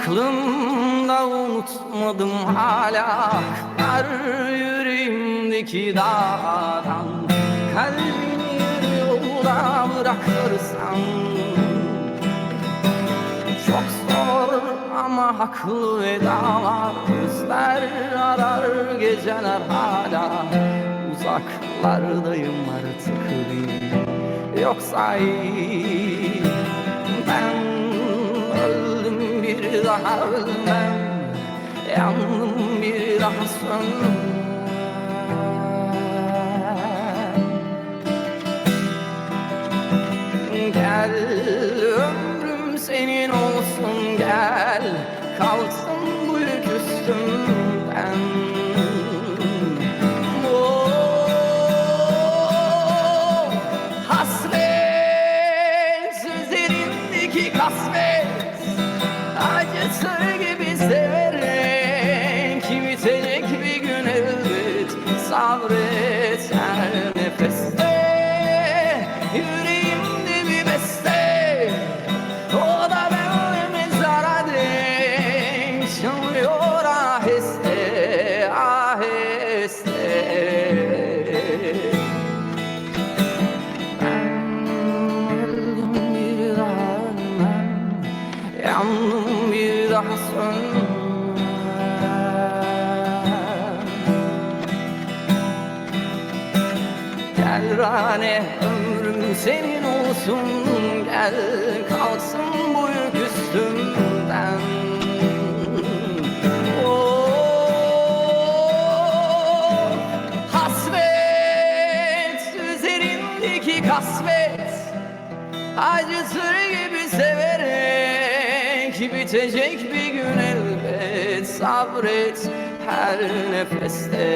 aklımda unutmadım hala. Kar yüreğimdeki dağdan, kalbini yolda bırakırsan. Çok zor ama haklı vedalar, gözler arar geceler hala. Uzaklardayım artık değil, yoksa iyi. Ben öldüm bir daha ölmem, yandım bir daha sönmem. Gel ömrüm senin olsun, gel kalsın bu yük üstümden. Oh, hasret üzerindeki kasvet, acısı gibi severek bitecek bir gün elbet. Sabret her nefeste, yüreğimde bir beste, o da ben mezara dek çalıyor aheste aheste. Ben öldüm bir daha ölmem, yandım bir daha sönmem. Gel rane ömrüm senin olsun, gel kalsın bu yük üstümden. Oh, hasret üzerindeki kasvet, acıtır gibi severek bitecek bir gün elbet. Sabret her nefeste,